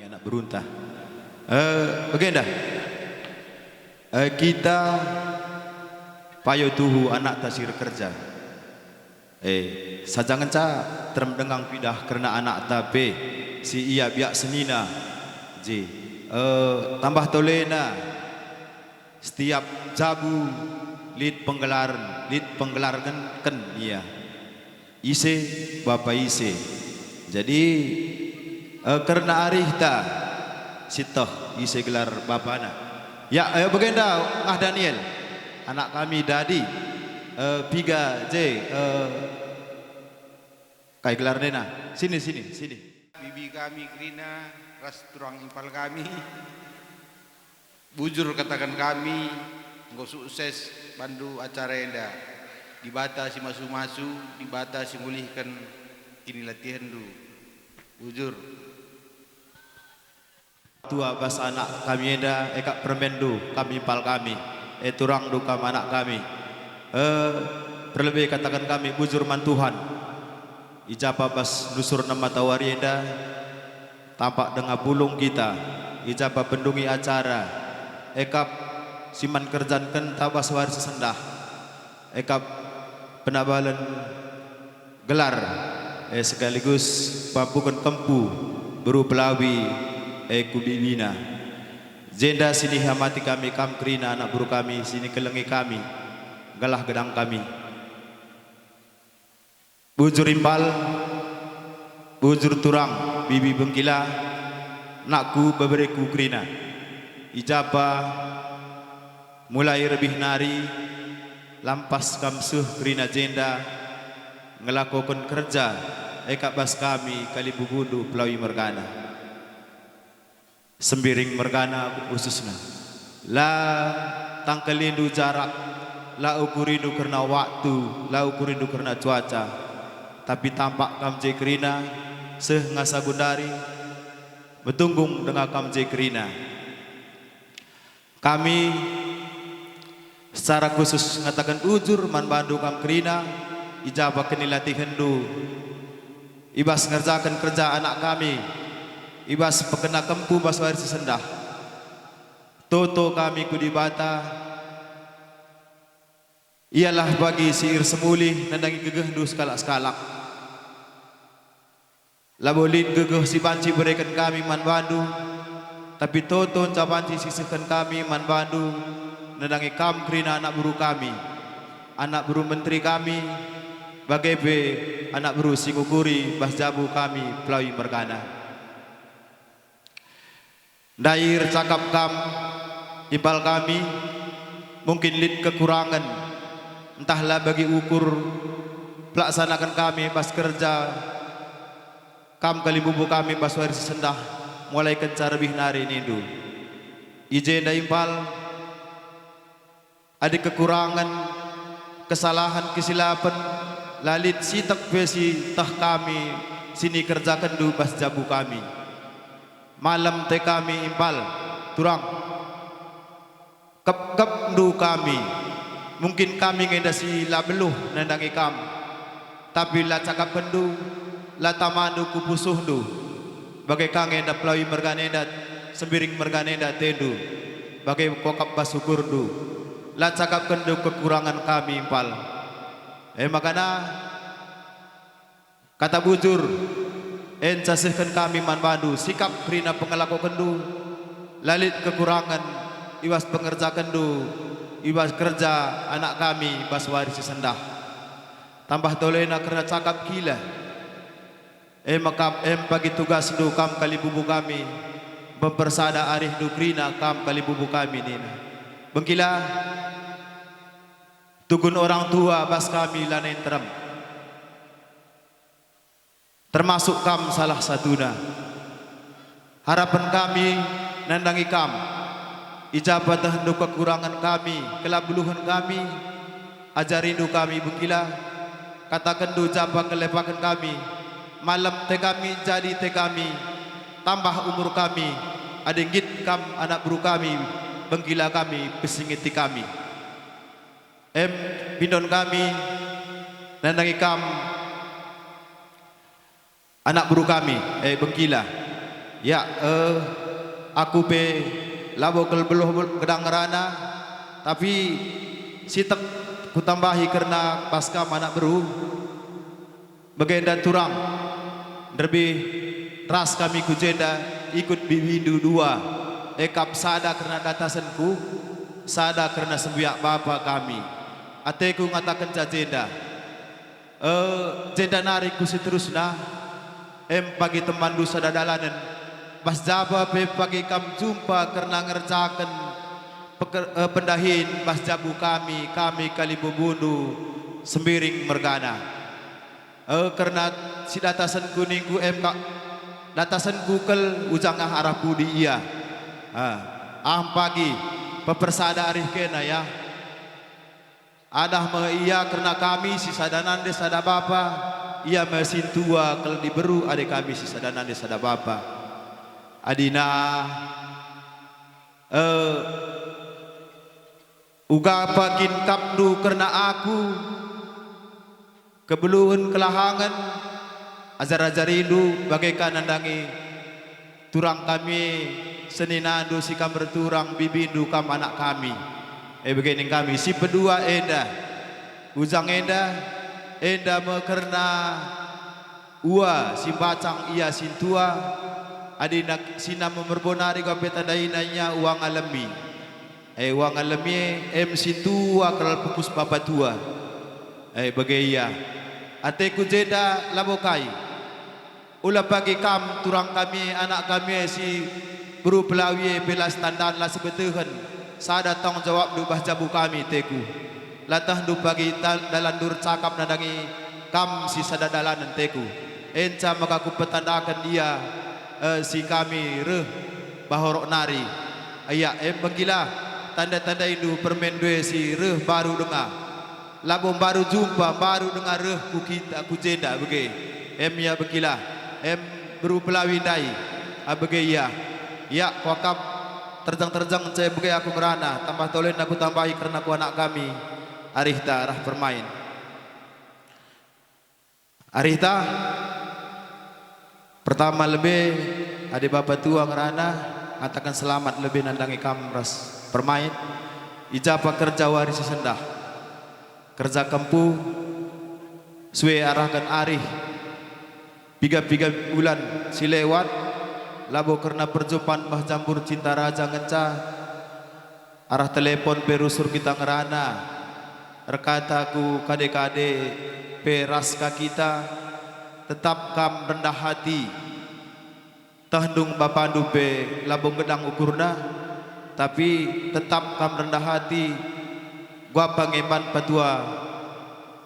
anak beruntah. Begenda. Kita payo tuhu anak tasir kerja. Sajangan ca termendengang pidah karena anak tape si iya biak senina. Ji. Tambah tolena setiap jabu lid penggelaran kan iya. Ise bapa ise. Jadi karena arih ta sitoh ise gelar bapana. Ya, begenda Daniel. Anak kami Dadi Piga J kai gelar nena. Sini. Bibi kami Krina ras turang impal kami. Bujur katakan kami nggo sukses bandu acara enda. Dibata si masu-masu, dibata si ngulihkan kini latihan du. Bujur. Tua bas anak kami enda ekak permendu kami impal kami. Turang du kam anak kami. Terlebih katakan kami bujur mantuhan. Ijabah bas nusur nama tawari enda tampak dengan bulung kita. Ijabah pendungi acara. Ekap siman kerjankan tabas waris sendah. Ekap penabalan gelar sekaligus pabukan kempu beru pelawi kubibina. Jenda sini hamati kami kam Krina anak buru kami sini kelengi kami galah gedang kami. Bujur impal bujur turang bibi bengkila nakku bebereku Krina. Ijabah mulai lebih nari lampas kamsuh Krina jenda ngelakukan kerja ekak bas kami kali bugundu pelawi mergana sembiring mergana khususnya la tangkelindu jarak la ukurindu karena waktu la ukurindu karena cuaca tapi tampak kamje Krina seh ngasagundari betunggung dengan kamje Krina. Kami secara khusus mengatakan ujur man bandu kam Krina ijabah kini latihan du ibas ngerjakan kerja anak kami ibas pekena kempu bas waris sendah toto kami kudibata ialah bagi siir semuli nandangi gegeh du sekalak-sekalak labolin gegeh si banci berikan kami man bandu tapi toto cabanci sisihkan kami man bandu nandangi kam Krina anak buru kami anak buru menteri kami bagebe anak buru singuguri bas jabu kami pelawi mergana dair cakap kam impal kami mungkin lid kekurangan entahlah bagi ukur pelaksanakan kami bas kerja kam kali bubu kami bas waris sendah mulai kencar lebih nari nindu ijen da impal ada kekurangan kesalahan kesilapan lalit sitak besi tah kami sini kerjakan du bas jabu kami malam te kami impal turang kep du kami mungkin kami ngendasi la beluh nandangi kam tapi la cakap pendu la tamandu kupusuh du bagai kangenda pelawi merganenda sembiring merganenda tendu bagai kokap bas syukur du la cakap kendu kekurangan kami impal makana kata bujur encasihkan kami man bandu sikap Krina pengelaku kendu lalit kekurangan ibas pengerja kendu ibas kerja anak kami bas waris sendah tambah tolena kerana cakap gila makam bagi tugas du kam kali bubu kami mempersada arih du Krina kam kali bubu kami nina bengkila tugun orang tua bas kami lain terem termasuk kam salah satuna harapan kami nandangi kam ijabah tahendu kekurangan kami kelabuluhan kami ajarindu kami bengkila katakan du jabah kelepakan kami malam te kami jadi te kami tambah umur kami adinggit kam anak buru kami bengkila kami pesingiti kami bindon kami nandangi kam anak buru kami bengkila Ya, aku pe labo kel beluh gedang ngerana, tapi sitek ku tambahi karena pasca anak beru bagenda turang lebih ras kami ku jenda ikut bibidu dua ekap sada karena datasanku sada karena sembiak bapa kami ateku ngatakan jenda jenda nariku seterusnya pagi teman dusa dadalanan pas jaba pe pagi kam jumpa karena ngerjakan pendahin pas jabu kami kali bubundu sembiring mergana karena si datasan kuningku kak datasan gukel ujangah arah budi iya pagi pepersada arih kena ya adah iya karena kami si sadanan de sada bapa ia mesin tua kalau diberu adik kami si sadanan de sada bapa adina uga pagin kapdu karena aku kebeluhan kelahangan ajar-ajar rindu bagaikan nandangi turang kami seninandu si kam berturang bibindu kam anak kami begini kami si pedua enda ujang enda mekerna ua si bacang ia sintua adina sina memerbonari gapeta dainanya uang alami uang alami situ akal pupus bapa tua bagaya ateku jeda labokai ulah pagi kam turang kami anak kami si buru pelawi bela standar lah sebetuhan sada tanggung jawab du jabu kami teku latah du pagi dalam dur cakap nadangi kam si sada dalanan teku enca maka ku petandakan dia si kami reh bahorok nari ayah bagilah tanda-tanda itu permen dua si reh baru dengar labong baru jumpa baru dengar reh ku kita ku jeda bege ya bagilah berupelawi dai bege ya wakap terjang saya bege aku merana tambah tolen aku tambahi karena aku anak kami arihta arah permain arihta pertama lebih adik bapak tua ngerana ngatakan selamat lebih nandangi kamras permain ijabah kerja waris sendah kerja kempu suwe arahkan arih piga bulan si lewat labo karena perjumpaan bah campur cinta raja ngenca arah telepon perusur kita ngerana rekataku kade-kade peraska kita tetap kam rendah hati tahdung bapandu pe labong gedang ukurna tapi tetap kam rendah hati gua pangeman patua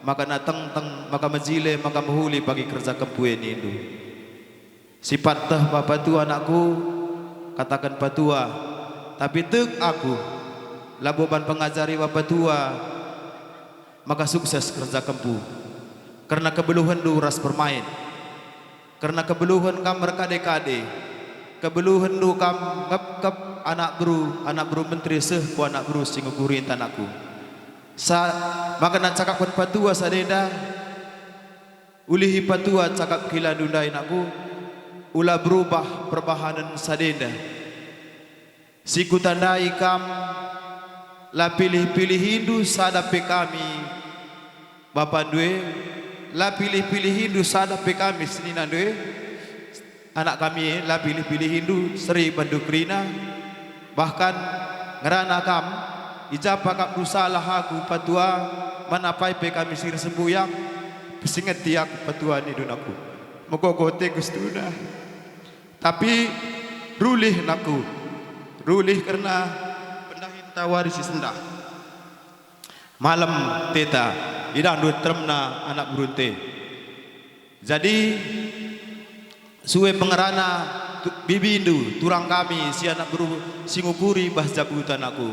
maka nateng maka menjile maka menghuli bagi kerja kempue nindu sifat teh bapak tua anakku katakan patua tapi tek aku laboban pengajari bapak tua maka sukses kerja kempu karena kebeluhan du ras permain karena kebeluhan kam berkade-kade kebeluhan du kam ngep anak bro menteri seh ku anak bro singukurin tanakku maka nak cakap pun patua sadeda ulihi patua cakap kila dundai nakku ulah berubah perbahanan sadeda siku tandai kam la pilih-pilih hindu sadape kami bapak due la pilih-pilih hindu sadape kami senina due anak kami la pilih-pilih hindu Sri Bandukrina bahkan ngerana kam ijabah kap dusalah aku patua manapai pe kami sir sembuyang pesinget tiak patua ni dunaku mogogote gustuna tapi rulih naku rulih karena pendahin tawarisi sendah malam teta idang du tremna anak berunte jadi suwe pengerana bibindu turang kami si anak beru singukuri bah jabutan aku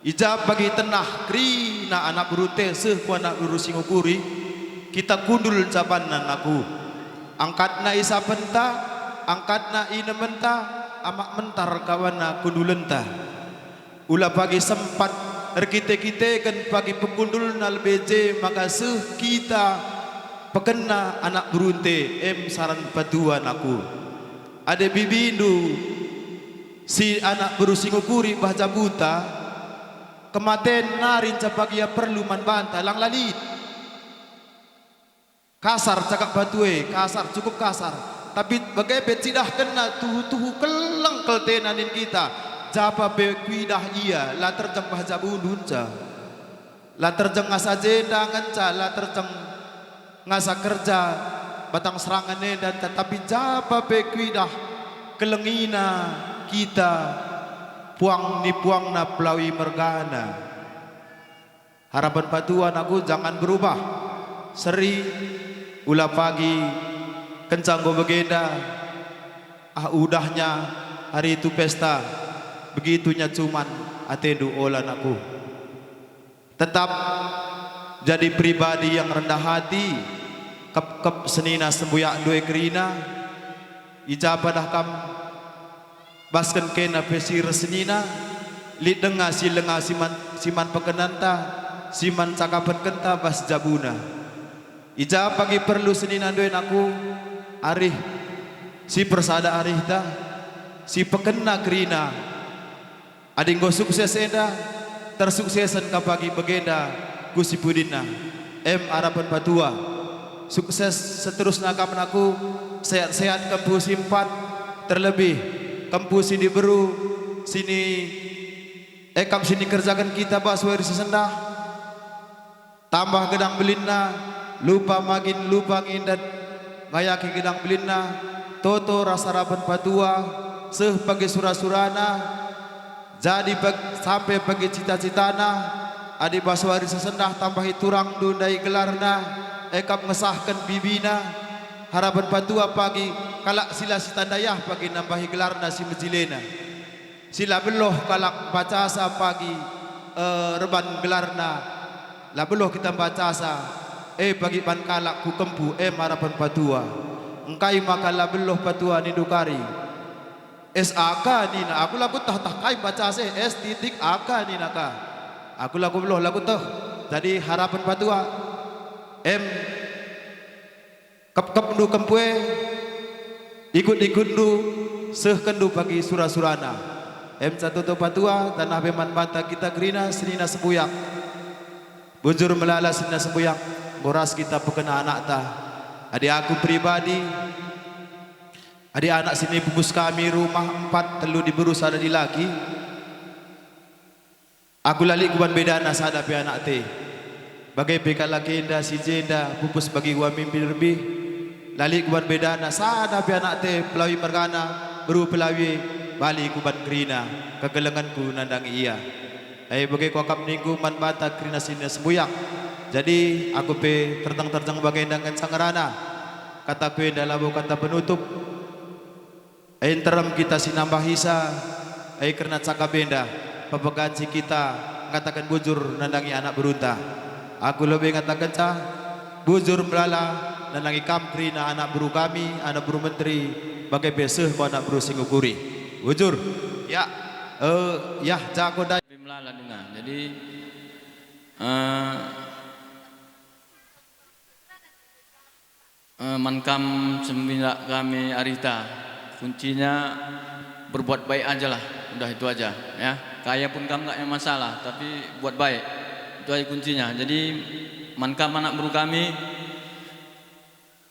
ijab bagi tenah kri na anak berute seh ku anak beru singukuri kita kundul cabanan aku angkat na isa penta angkat na ina menta amak mentar kawana kundulenta ulah pagi sempat erkite-kite kan pagi pekundul nal BJ maka seh kita pekena anak berunte saran paduan aku ade bibindu si anak berusingukuri bahasa buta kematen narin capagia perlu man banta lang lalit kasar cakap batue kasar cukup kasar tapi bagai cidah kena tuhu kelang keltenanin kita japa be kuidah iya la terjeng bahasa bundunca la terjeng ngasa jenda nganca la terjeng ngasa kerja batang serangan dan tetapi japa be kuidah kelengina kita puang ni puang na pelawi mergana. Harapan patuan aku jangan berubah. Seri ulah pagi kencang go begenda. Udahnya hari itu pesta. Begitunya cuman atendu olan aku. Tetap jadi pribadi yang rendah hati. Kep senina sembuyak dua kerina. Ijabadah kam baskan kena pesi resnina li denga si lenga siman pekenanta siman cakapan kenta bas jabuna ija pagi perlu senina doen aku arih si persada arih ta si pekena kerina adinggo sukses enda tersuksesan ka pagi begenda Gusti Pudina harapan patua sukses seterusnya kapan aku sehat-sehat kampus 4 terlebih kampus sini beru sini ekam sini kerjakan kita baswari sesendah tambah gedang belinna lupa magin lupa ngindat ngayaki gedang belinna toto rasa raban patua seh pagi surah-surana jadi sampai pagi cita-citana adi baswari sesendah tambahi turang dundai gelarna ekam ngesahkan bibina harapan patua pagi kalak sila si tandayah pagi nambahi gelarna si mejilena sila beloh kalak bacasa pagi reban gelarna la beloh kita bacasa pagi pan kalak ku kempu harapan patua engkai maka la beloh patua nindukari SAK nina aku lagu tah kai bacasa S titik AK nina ka aku lagu beloh lagu tah jadi harapan patua kep nu kempue ikut nu seh kendu pagi surah-surana satu tu patua tanah beman banta kita gerina senina sembuyak bujur melala senina sembuyak boras kita pekena anak ta adik aku pribadi adik anak sini bungkus kami rumah 4 telu diburu sada di laki aku lali kuban bedana sada pe anak te bagai peka laki indah si jenda pupus bagi gua mimpi lebih lali kuban bedana sada pi anak te pelawi mergana beru pelawi bali kuban kerina kegelenganku nandangi iya bagai kokap ningku man bata kerina sini sembuyak jadi aku pe tertang bagai dengan sangarana kata ku indah labu kata penutup interam kita sinambah hisa kerana cakabenda pepeganci kita katakan bujur nandangi anak berunta aku lebih katakan cah bujur melala dan lagi kamkri na anak buru kami, anak buru menteri, bagai beseh ko anak buru singukuri. Bujur, ya, jago dah. Melala dengar. Jadi mankam sembilan kami arita, kuncinya berbuat baik aja lah, udah itu aja, ya. Kaya pun kamu nggak ada masalah, tapi buat baik, itu aja kuncinya. Jadi mankam anak buru kami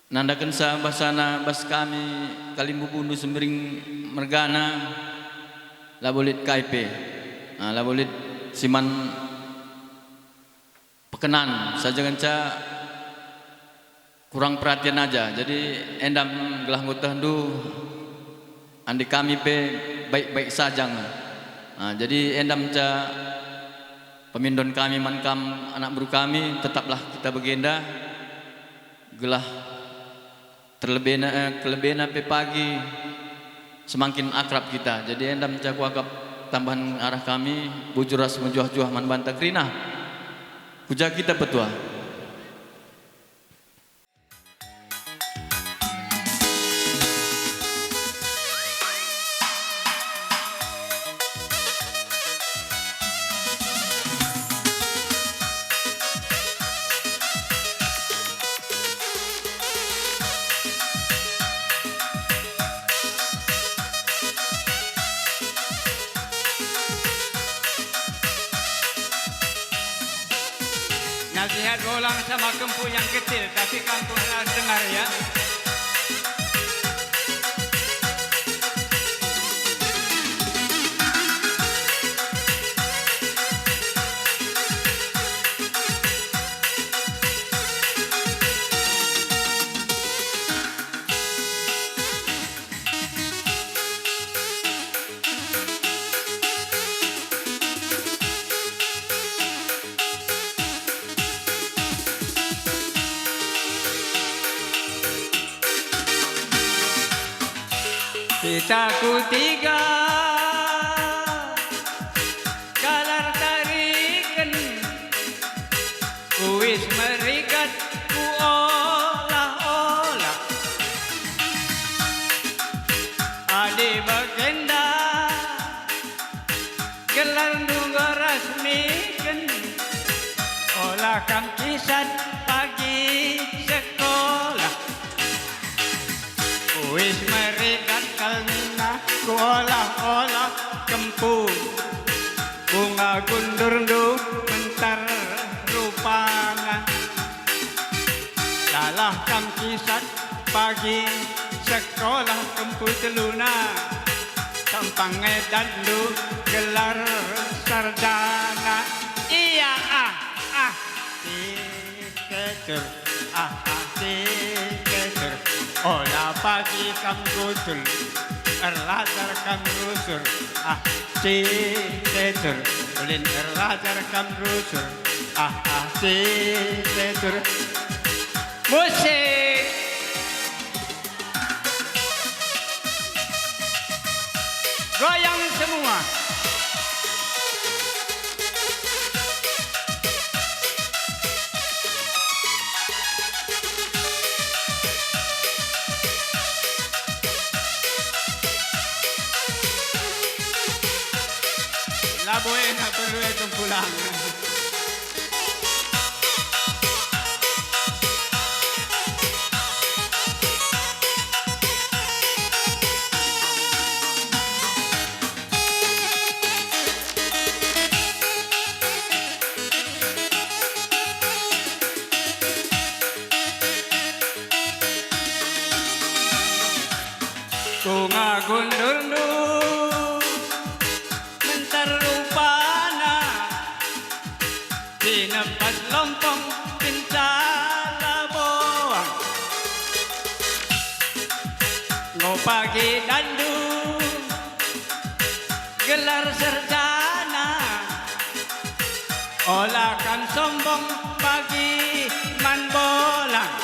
nandakan sa basana bas kami kalimbu bundu sembering mergana labolit KIP labolit siman pekenan saja ganca kurang perhatian aja jadi endam gelah ngutahandu andi kami pe baik-baik saja jadi endam ca pemindon kami mankam anak buru kami tetaplah kita begenda gelah kelebihan pe pagi semakin akrab kita jadi endam caku akap tambahan arah kami bujur ras menjuah-juah man banta krina puja kita petua Nasihat bolang sama kempu yang kecil, tapi kampung harus dengar ya. Kita tiga kalar tarikan, kuis merikat ku olah-olah. Adi bagenda gelar nunggu rasmikan, olah kam kisah pagi sekolah. Kuis merikat kalna ku olah-olah kempu, bunga gundur mentar rupana. Salah kam kisah pagi sekolah kempu teluna, tampang edan lu gelar sarjana. Iya tiketur tiketur. Olah pagi kam gusul, erlajar kam rusur. Tiketur, ulin erlajar kam rusur. Tiketur. Musik. Goyang semua. La buena perlu itu pulang. Bunga gundur mentar rupana, dinempat lompong pincala boang. Ngopagi dandu gelar sarjana, olah kan sombong pagi man bolang.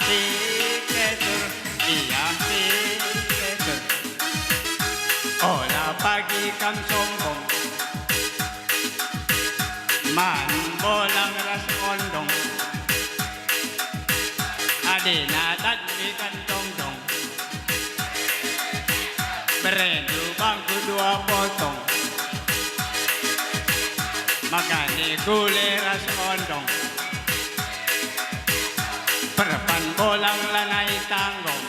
Tiketur, iya tiketur. Olah pagi kam sombong, man bolang ras ondong. Adina dat ikan dong-dong, berendu bangku dua potong. Makani gule ras ondong, perpan bolang lanai tanggong.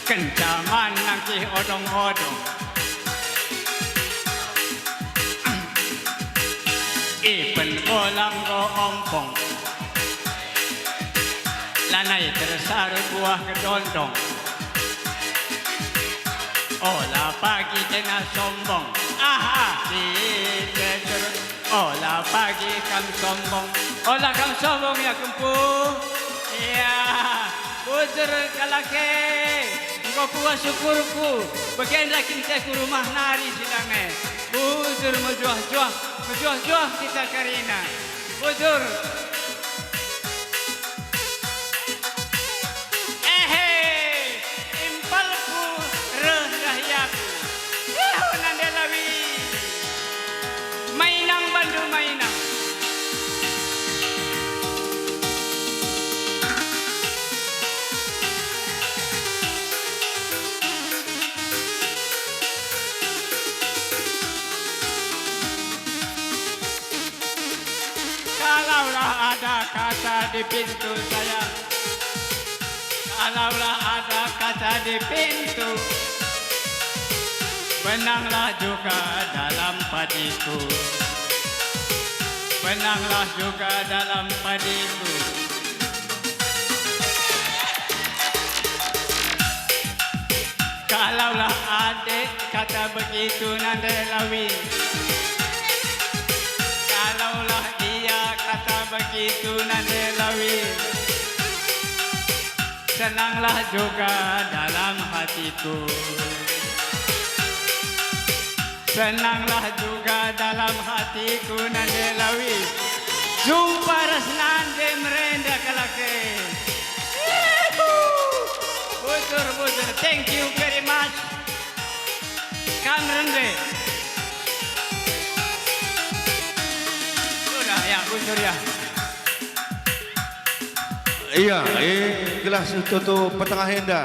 Kencaman nangki odong-odong. Ipen bolang go ompong, lanai tersarut buah kedondong. Olah pagi tengah sombong, tiketur. Olah pagi kam sombong, olah kam sombong ya kempu. Iya, bujur kalake, engkau puas syukurku. Bagian lagi ku rumah nari silange. Bujur menjuah kita Karina. Bujur. Impalku rehyaku. Nanda lawi. Mainang bandu mainang. Kalaulah ada kaca di pintu saya, kalaulah ada kaca di pintu, Benanglah juga dalam padiku, benanglah juga dalam padiku. Kalaulah adik kata begitu Nanda Lawi, kalaulah dia kata begitu Nanda Lawi, senanglah juga dalam hatiku, senanglah juga dalam hatiku Nanda Lawi. Jumpa rasnan de merenda kalake. Buzur, thank you very much. Kang Rende. Sudah ya, buzur ya. Iya, gelas itu petengah henda.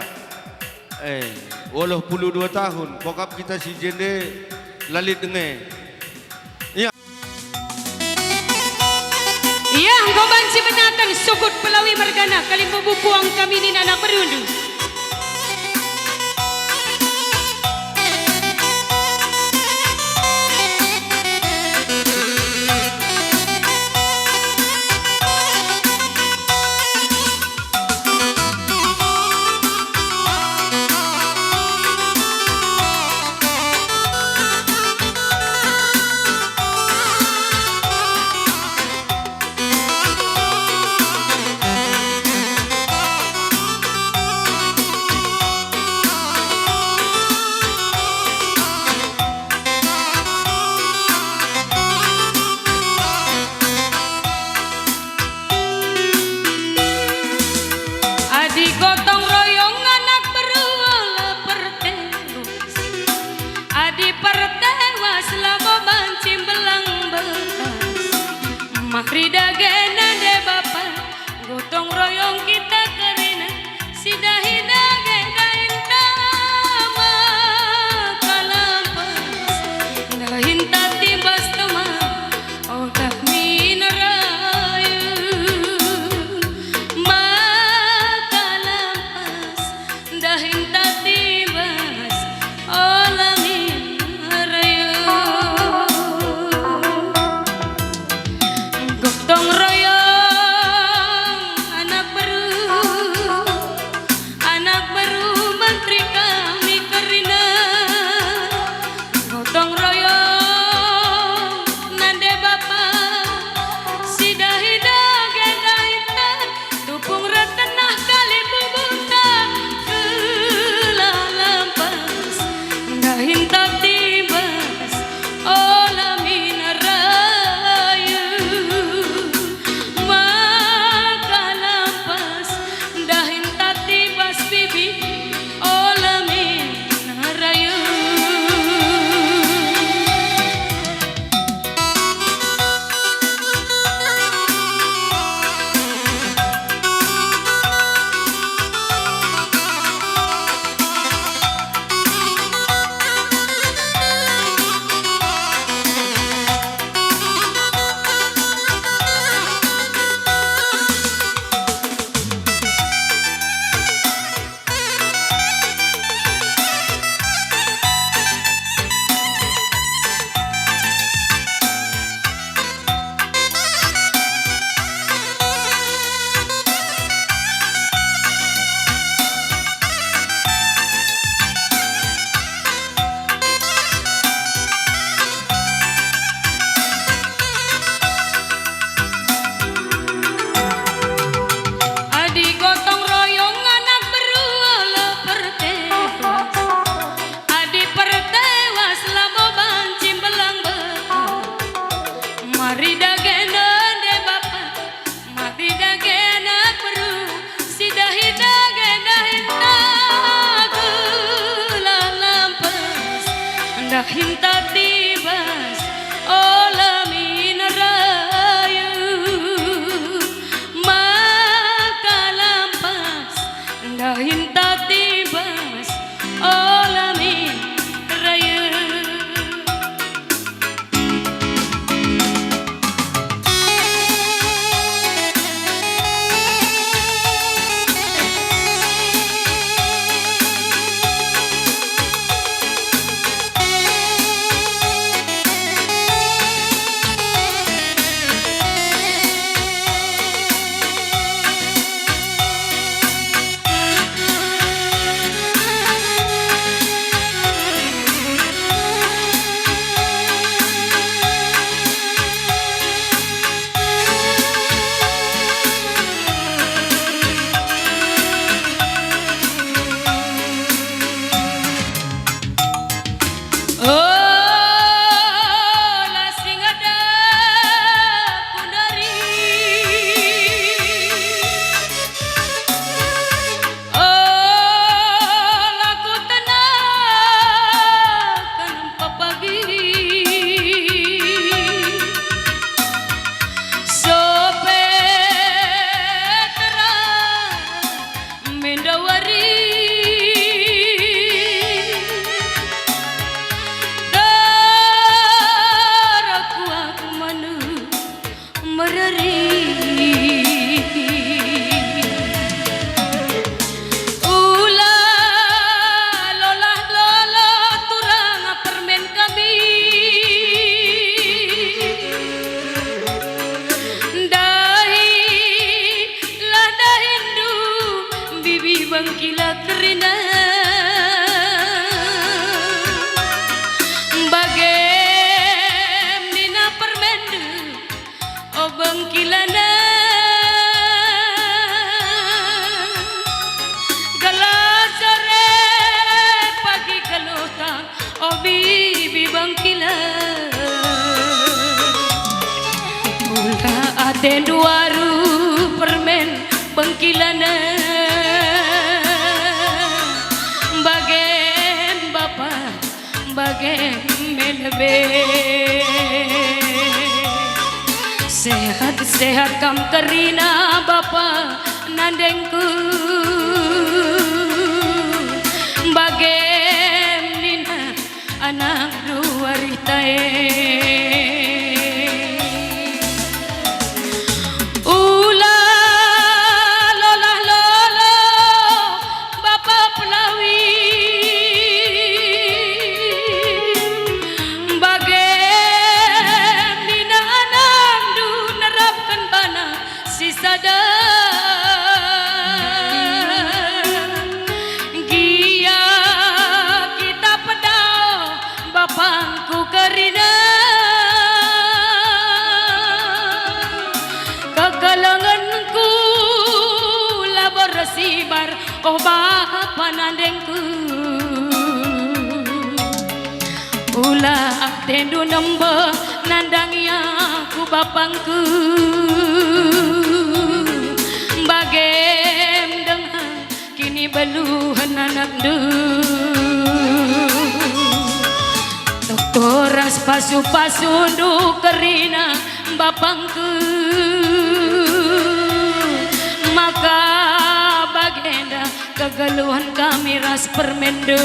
Walau 22 tahun, bokap kita si jende lalit denge. Iya, engkau banci menatan sukut pelawi mergana kalimbo bubuang kami ni anak berundu. kita kerina bagem nina permendu o bengkilana galasare pagi kalota o bibi bengkila ula aten duaru permen bengkilana bagem bapa bagem melebe sehat-sehat kam kerina bapa nandengku bagem nina anak dua ritae sibar oh bapa nandengku ulah tendu nembe nandangi aku bapangku bagem dengan kini beluhan anak du toras pasu-pasu du kerina bapangku maka bagenda kegeluhan kami ras permendo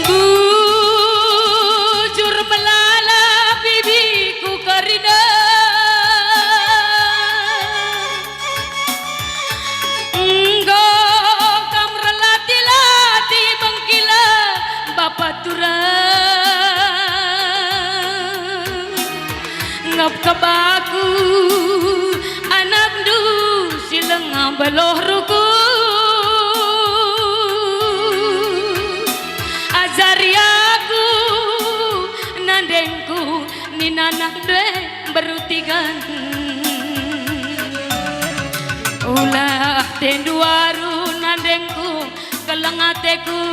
bujur melala bibiku karina engkau kam relati-lati bangkila bapak turang ngap kebaku anak du silang beloh ruku ajari aku nandengku ni nanak de berutigan ulah tenduaru nandengku kelengateku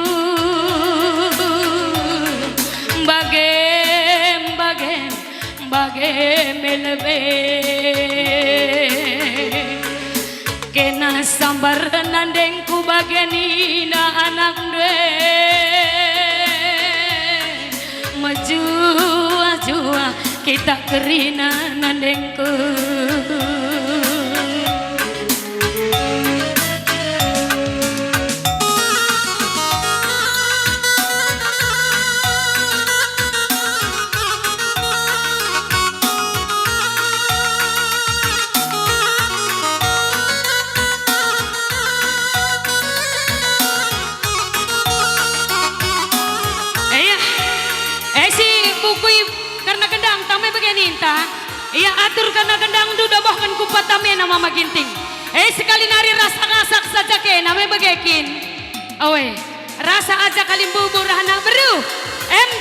bagem melebe kena sambar nandengku bagenina anak dwe maju kita kerina nandengku iya atur karena gendang duda bahkan kupatame nama maginting sekali nari rasa ngasak saja ke nama bagekin awe rasa aja kalim bubur hana beru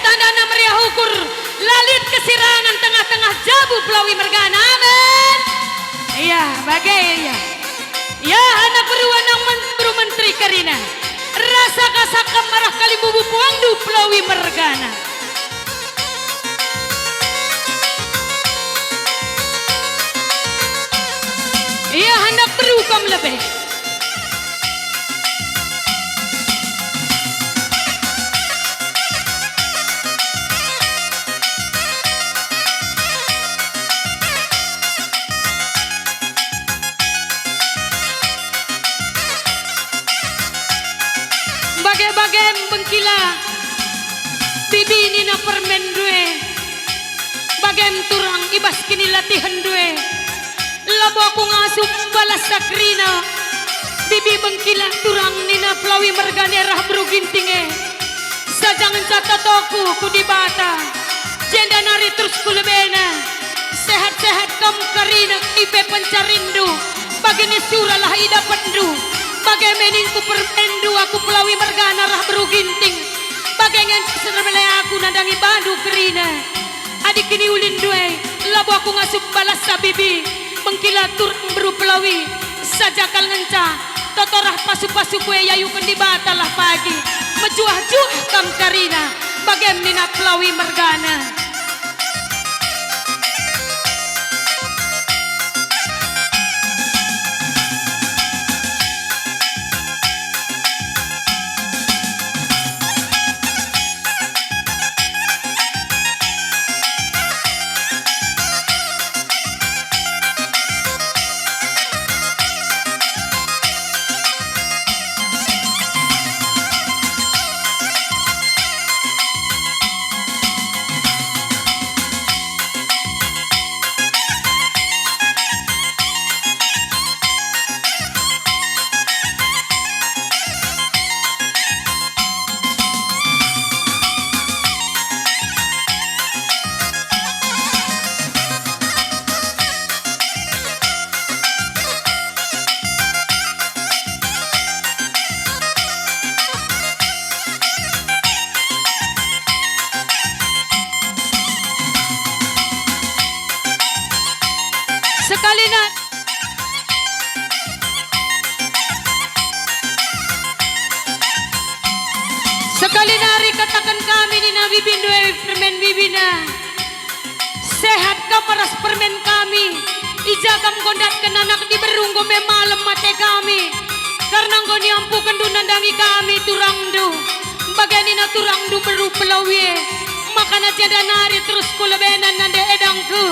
tanda namriah ukur lalit kesirangan tengah-tengah jabu pelawi mergana amin iya bagai iya ya anak beruanang beru menteri karina rasa kasak marah kalim bubu puang du pelawi mergana iya hendak berukam lebih bagai-bagai bengkila bibi nina permen due bagai turang ibas kini latihan due labo aku ngasup balas sakrina bibi bengkila turang nina pelawi merganerah berugintinge sajangan catatoku ku dibata jenda nari terus kulebena sehat-sehat kam karina ipe pencarindu bagini suralah ida pendu bagai meningku permendu aku pelawi mergana rah beruginting bagai ngentik senermele aku nandangi bandu kerina adik kini ulin duwe labu aku ngasup balas sabibi mengkilat turang beru pelawi sajakal ngenca totorah pasu-pasu kue yayukan di batalah pagi mejuah-juah kam karina bagai menina pelawi mergana. Sekali nari katakan kami ni Nabi Bindu permen bibina sehat kamaras permen kami ijagam gondat ke anak di berunggo me malam mate kami karena engkau niampukan du nandangi kami turang du baganina turang du beru pelawi makana jada nari terus kulebenan nande edangku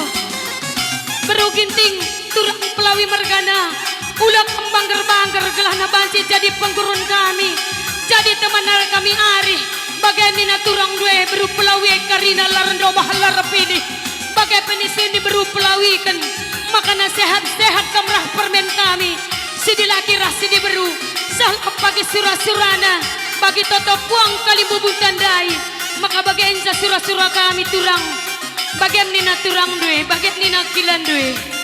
beru ginting turang pelawi mergana ulah bangger-bangger gelah na banci jadi penggurun kami jadi teman kami ari baganina turang due beru pelawi karina larendo bahalar pini bagai penisin di beru pelawi kan makana sehat-sehat kamrah permen kami sidi laki rasi di beru salah pagi surah-surana bagi toto puang kali bubun tandai maka bagian surah-surah kami turang bagian nina turang due bagian nina kilan due.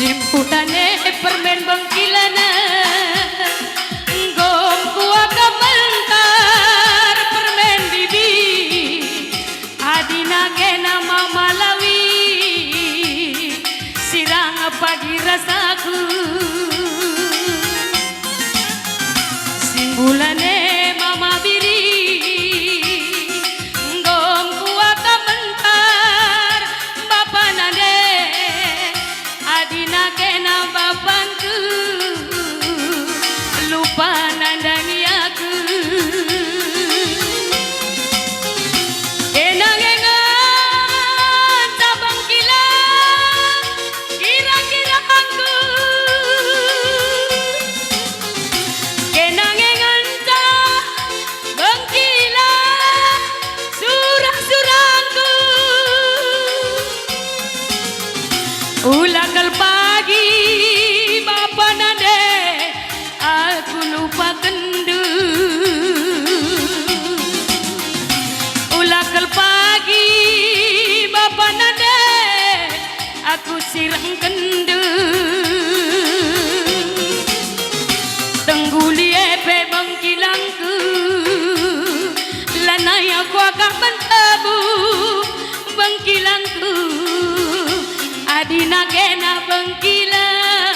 Simputane permen bangkilana Gom kuah kementar permen bibi Adina gena mama lawi Sirang pagi rasaku Simbulane mama biri sirang kendeng tengguli epe bangkilangku lanai aku akan mentabu bangkilangku adina kena bangkilang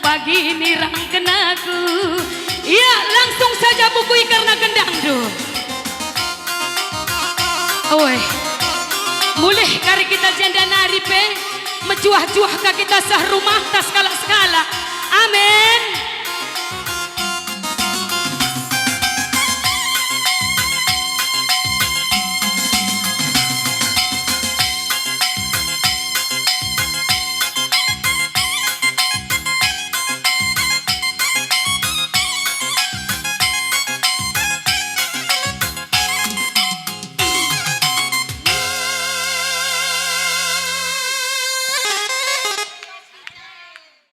pagi ini rangkenaku ya langsung saja bukui karena gendang do oi mulih kari kita janda nari pe menjuah-juah ka kita sah rumah tas skala-skala amin